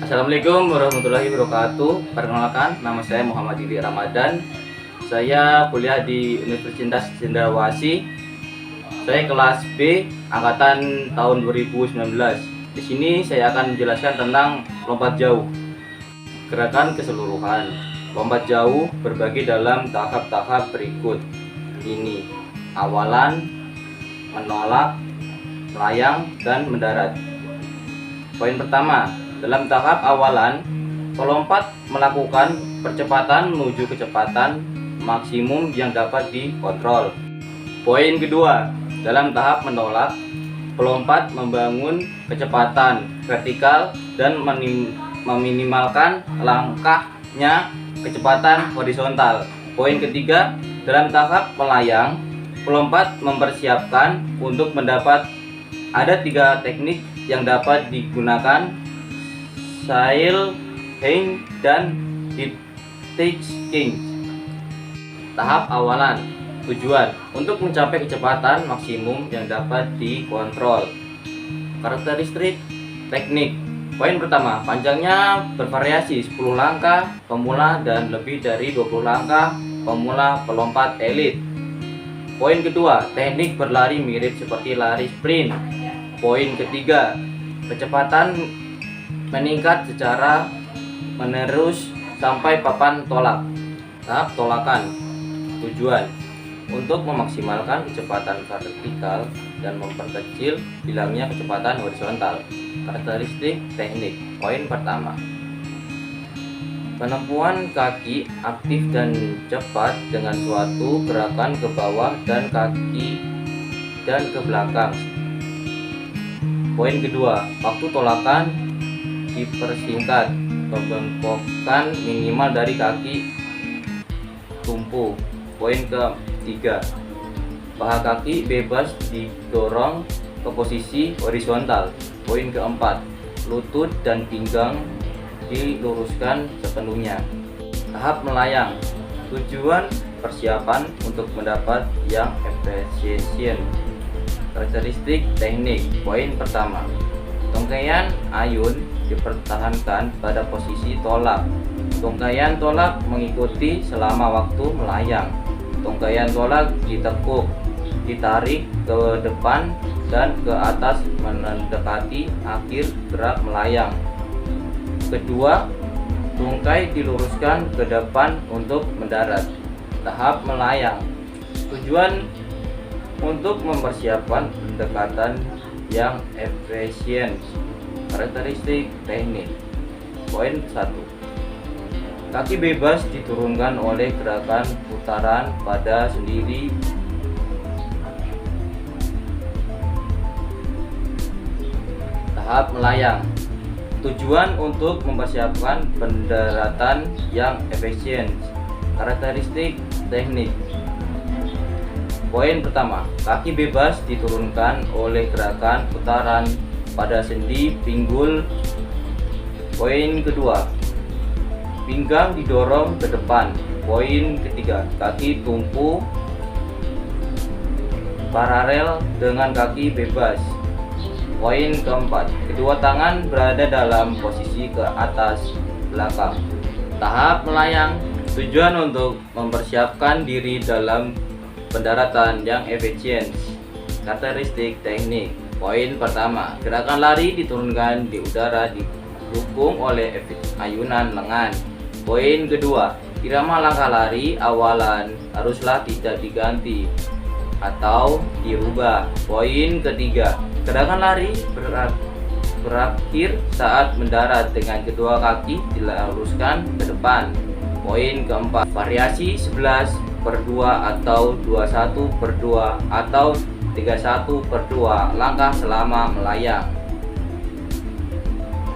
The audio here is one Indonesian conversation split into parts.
Assalamualaikum warahmatullahi wabarakatuh. Perkenalkan, nama saya Muhammad Didi Ramadan. Saya kuliah di Universitas Cendrawasih. Saya kelas B, angkatan tahun 2019. Di sini saya akan menjelaskan tentang lompat jauh. Gerakan keseluruhan. Lompat jauh berbagi dalam tahap-tahap berikut. Ini awalan, menolak, melayang, dan mendarat. Poin pertama, dalam tahap awalan, pelompat melakukan percepatan menuju kecepatan maksimum yang dapat dikontrol. Poin kedua, dalam tahap menolak, pelompat membangun kecepatan vertikal dan meminimalkan langkahnya kecepatan horizontal. Poin ketiga, dalam tahap melayang, pelompat mempersiapkan untuk mendapat ada 3 teknik yang dapat digunakan: sail, hang, dan detaching. Tahap awalan, tujuan untuk mencapai kecepatan maksimum yang dapat dikontrol. Karakteristik teknik. Poin pertama, panjangnya bervariasi 10 langkah pemula dan lebih dari 20 langkah pemula pelompat elit. Poin kedua, teknik berlari mirip seperti lari sprint. Poin ketiga, kecepatan meningkat secara menerus sampai papan tolak. Tahap tolakan. Tujuan untuk memaksimalkan kecepatan vertikal dan memperkecil hilangnya kecepatan horizontal. Karakteristik teknik. Poin pertama, penempuan kaki aktif dan cepat dengan suatu gerakan ke bawah dan kaki dan ke belakang. Poin kedua, waktu tolakan dipersingkat, pembengkokan minimal dari kaki tumpu. Poin ketiga, paha kaki bebas didorong ke posisi horizontal. Poin keempat, lutut dan pinggang diluruskan sepenuhnya. Tahap melayang. Tujuan persiapan untuk mendapat yang efisien. Karakteristik teknik. Poin pertama, tongkaian ayun dipertahankan pada posisi tolak. Tongkaian tolak mengikuti selama waktu melayang. Tongkaian tolak ditekuk, ditarik ke depan dan ke atas mendekati akhir gerak melayang. Kedua, tungkai diluruskan ke depan untuk mendarat. Tahap melayang. Tujuan untuk mempersiapkan pendekatan yang efisien. Karakteristik teknik. Poin 1, kaki bebas diturunkan oleh gerakan putaran pada sendiri. Tahap melayang. Tujuan untuk mempersiapkan pendaratan yang efisien. Karakteristik teknik. Poin pertama, kaki bebas diturunkan oleh gerakan putaran pada sendi pinggul. Poin kedua, pinggang didorong ke depan. Poin ketiga, kaki tumpu paralel dengan kaki bebas. Poin keempat, kedua tangan berada dalam posisi ke atas belakang. Tahap melayang. Tujuan untuk mempersiapkan diri dalam pendaratan yang efisien. Karakteristik teknik. Poin pertama, gerakan lari diturunkan di udara didukung oleh ayunan lengan. Poin kedua, irama langkah lari awalan haruslah tidak diganti atau dirubah. Poin ketiga, gerakan lari berakhir saat mendarat dengan kedua kaki diluruskan ke depan. Poin keempat, variasi 11/2 atau 21/2 atau 31/2 langkah selama melayang.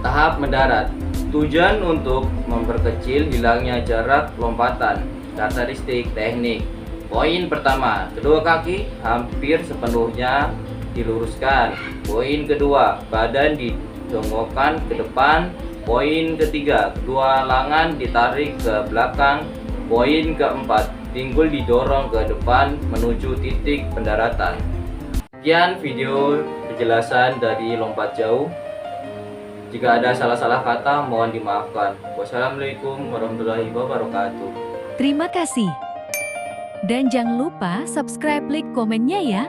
Tahap mendarat. Tujuan untuk memperkecil hilangnya jarak lompatan. Karakteristik teknik. Poin pertama, kedua kaki hampir sepenuhnya diluruskan. Poin kedua, badan didongokkan ke depan. Poin ketiga, kedua lengan ditarik ke belakang. Poin keempat, pinggul didorong ke depan menuju titik pendaratan. Sekian video penjelasan dari lompat jauh. Jika ada salah-salah kata, mohon dimaafkan. Wassalamualaikum warahmatullahi wabarakatuh. Terima kasih. Dan jangan lupa subscribe, like, komennya ya.